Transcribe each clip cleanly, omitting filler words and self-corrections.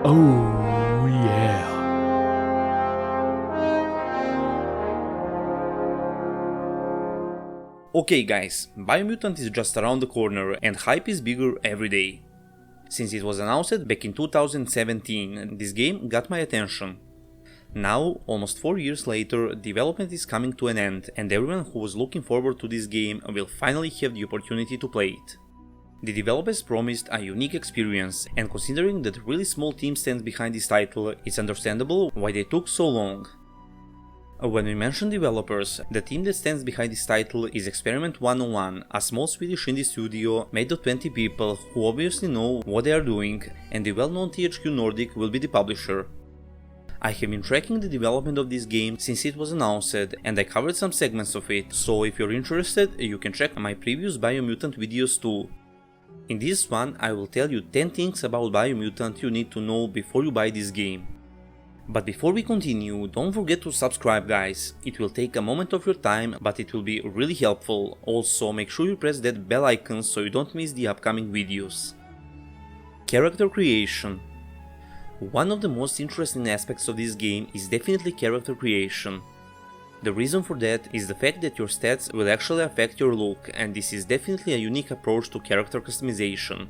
Oh yeah. Okay guys, Biomutant is just around the corner and hype is bigger every day. Since it was announced back in 2017, this game got my attention. Now, almost 4 years later, development is coming to an end and everyone who was looking forward to this game will finally have the opportunity to play it. The developers promised a unique experience, and considering that a really small team stands behind this title, it's understandable why they took so long. When we mention developers, the team that stands behind this title is Experiment 101, a small Swedish indie studio made of 20 people who obviously know what they are doing, and the well-known THQ Nordic will be the publisher. I have been tracking the development of this game since it was announced, and I covered some segments of it, so if you're interested, you can check my previous Biomutant videos too. In this one, I will tell you 10 things about Biomutant you need to know before you buy this game. But before we continue, don't forget to subscribe guys, it will take a moment of your time, but it will be really helpful. Also, make sure you press that bell icon so you don't miss the upcoming videos. Character creation. One of the most interesting aspects of this game is definitely character creation. The reason for that is the fact that your stats will actually affect your look, and this is definitely a unique approach to character customization.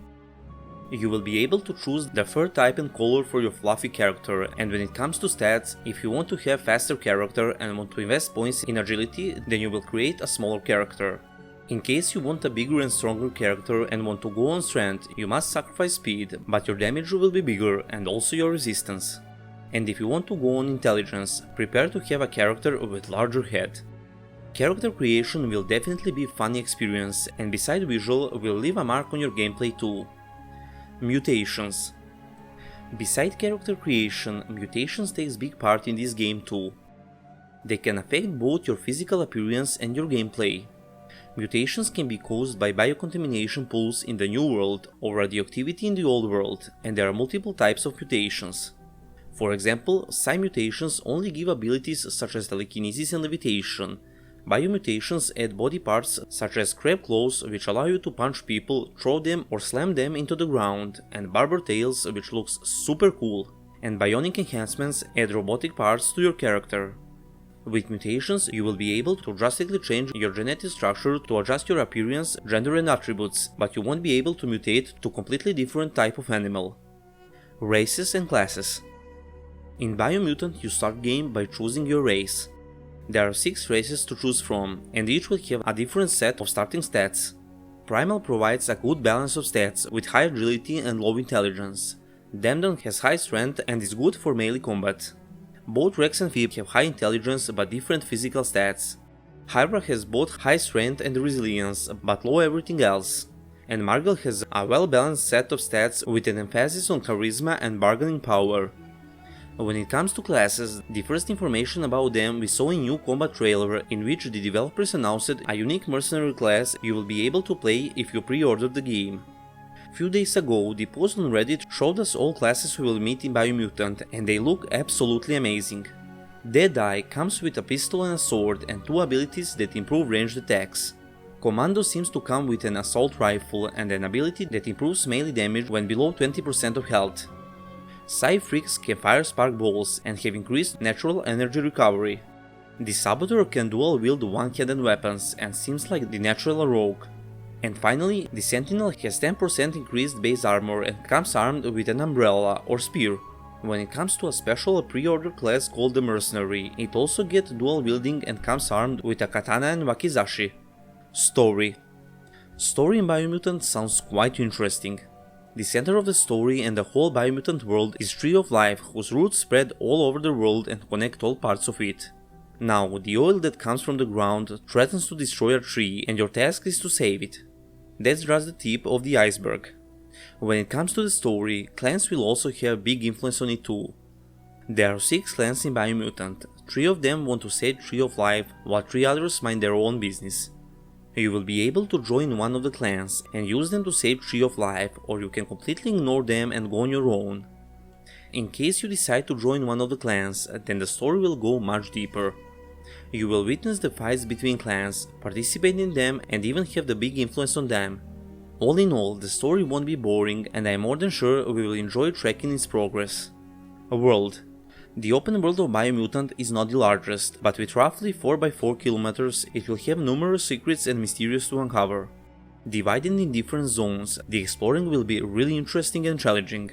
You will be able to choose the fur type and color for your fluffy character, and when it comes to stats, if you want to have faster character and want to invest points in agility, then you will create a smaller character. In case you want a bigger and stronger character and want to go on strength, you must sacrifice speed, but your damage will be bigger and also your resistance. And if you want to go on intelligence, prepare to have a character with larger head. Character creation will definitely be a funny experience, and beside visual, will leave a mark on your gameplay too. Mutations. Beside character creation, mutations takes big part in this game too. They can affect both your physical appearance and your gameplay. Mutations can be caused by biocontamination pools in the new world or radioactivity in the old world, and there are multiple types of mutations. For example, psi mutations only give abilities such as telekinesis and levitation. Biomutations add body parts such as crab claws, which allow you to punch people, throw them or slam them into the ground, and barber tails, which looks super cool. And bionic enhancements add robotic parts to your character. With mutations, you will be able to drastically change your genetic structure to adjust your appearance, gender and attributes, but you won't be able to mutate to completely different type of animal. Races and classes. In Biomutant, you start game by choosing your race. There are 6 races to choose from, and each will have a different set of starting stats. Primal provides a good balance of stats with high agility and low intelligence. Damned has high strength and is good for melee combat. Both Rex and Phoebe have high intelligence but different physical stats. Hydra has both high strength and resilience, but low everything else. And Margel has a well-balanced set of stats with an emphasis on charisma and bargaining power. When it comes to classes, the first information about them we saw in new combat trailer, in which the developers announced a unique mercenary class you will be able to play if you pre-ordered the game. Few days ago, the post on Reddit showed us all classes we will meet in Biomutant, and they look absolutely amazing. Deadeye comes with a pistol and a sword and 2 abilities that improve ranged attacks. Commando seems to come with an assault rifle and an ability that improves melee damage when below 20% of health. Psi-Freaks can fire spark balls and have increased natural energy recovery. The Saboteur can dual wield one-handed weapons and seems like the natural rogue. And finally, the Sentinel has 10% increased base armor and comes armed with an umbrella or spear. When it comes to a special pre-order class called the Mercenary, it also gets dual wielding and comes armed with a katana and wakizashi. Story. Story in Biomutant sounds quite interesting. The center of the story and the whole Biomutant world is Tree of Life, whose roots spread all over the world and connect all parts of it. Now, the oil that comes from the ground threatens to destroy a tree, and your task is to save it. That's just the tip of the iceberg. When it comes to the story, clans will also have big influence on it too. There are 6 clans in Biomutant, 3 of them want to save Tree of Life, while 3 others mind their own business. You will be able to join one of the clans and use them to save Tree of Life, or you can completely ignore them and go on your own. In case you decide to join one of the clans, then the story will go much deeper. You will witness the fights between clans, participate in them and even have the big influence on them. All in all, the story won't be boring and I am more than sure we will enjoy tracking its progress. A world. The open world of Biomutant is not the largest, but with roughly 4x4 kilometers it will have numerous secrets and mysteries to uncover. Divided in different zones, the exploring will be really interesting and challenging.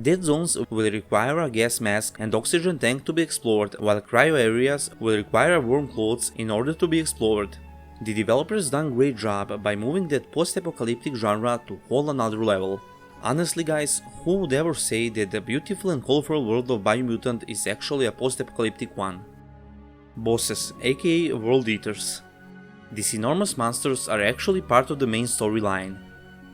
Dead zones will require a gas mask and oxygen tank to be explored, while cryo areas will require warm clothes in order to be explored. The developers done a great job by moving that post-apocalyptic genre to a whole another level. Honestly guys, who would ever say that the beautiful and colorful world of Biomutant is actually a post-apocalyptic one? Bosses, aka World Eaters. These enormous monsters are actually part of the main storyline.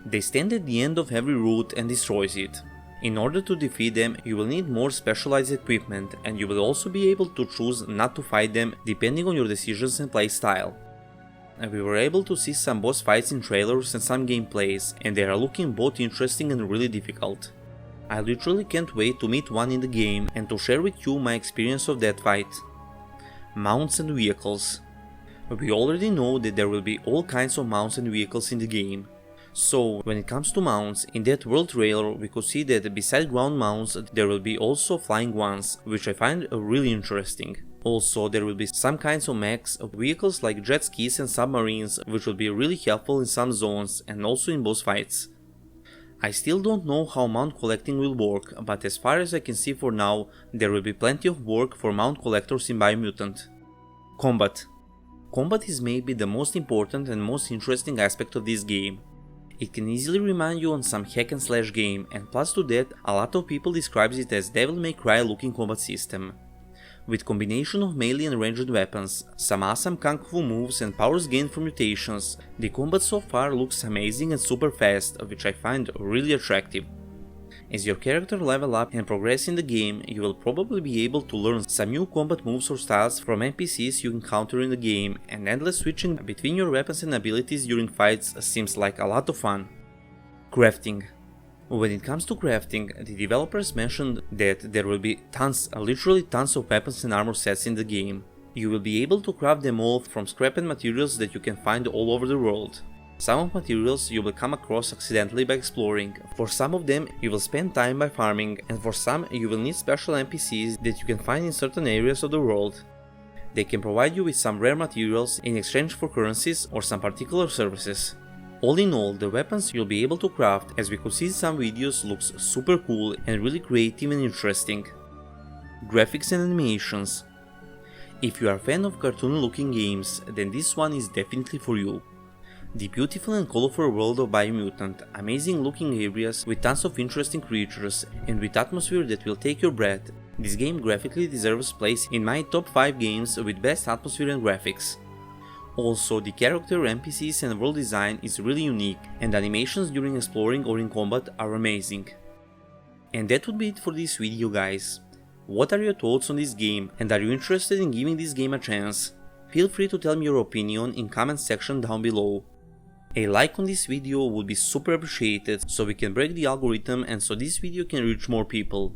They stand at the end of every route and destroys it. In order to defeat them, you will need more specialized equipment, and you will also be able to choose not to fight them depending on your decisions and playstyle. We were able to see some boss fights in trailers and some gameplays, and they are looking both interesting and really difficult. I literally can't wait to meet one in the game and to share with you my experience of that fight. Mounts and vehicles. We already know that there will be all kinds of mounts and vehicles in the game. So, when it comes to mounts, in that world trailer we could see that beside ground mounts there will be also flying ones, which I find really interesting. Also, there will be some kinds of mechs, vehicles like jet skis and submarines, which will be really helpful in some zones and also in boss fights. I still don't know how mount collecting will work, but as far as I can see for now, there will be plenty of work for mount collectors in Biomutant. Combat. Combat is maybe the most important and most interesting aspect of this game. It can easily remind you on some hack and slash game, and plus to that, a lot of people describes it as Devil May Cry looking combat system. With combination of melee and ranged weapons, some awesome kung fu moves and powers gained from mutations, the combat so far looks amazing and super fast, which I find really attractive. As your character level up and progress in the game, you will probably be able to learn some new combat moves or styles from NPCs you encounter in the game, and endless switching between your weapons and abilities during fights seems like a lot of fun. Crafting. When it comes to crafting, the developers mentioned that there will be tons, literally tons of weapons and armor sets in the game. You will be able to craft them all from scrap and materials that you can find all over the world. Some of materials you will come across accidentally by exploring, for some of them you will spend time by farming, and for some you will need special NPCs that you can find in certain areas of the world. They can provide you with some rare materials in exchange for currencies or some particular services. All in all, the weapons you'll be able to craft, as we could see in some videos, looks super cool and really creative and interesting. Graphics and animations. If you are a fan of cartoon looking games, then this one is definitely for you. The beautiful and colorful world of Biomutant, amazing looking areas with tons of interesting creatures and with atmosphere that will take your breath, this game graphically deserves place in my top 5 games with best atmosphere and graphics. Also, the character, NPCs and world design is really unique, and animations during exploring or in combat are amazing. And that would be it for this video guys. What are your thoughts on this game, and are you interested in giving this game a chance? Feel free to tell me your opinion in comment section down below. A like on this video would be super appreciated, so we can break the algorithm and so this video can reach more people.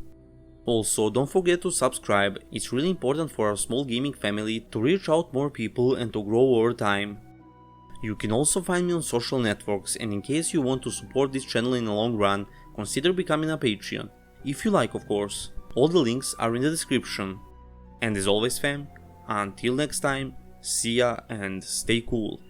Also, don't forget to subscribe, it's really important for our small gaming family to reach out more people and to grow over time. You can also find me on social networks, and in case you want to support this channel in the long run, consider becoming a Patreon. If you like, of course. All the links are in the description. And as always fam, until next time, see ya and stay cool.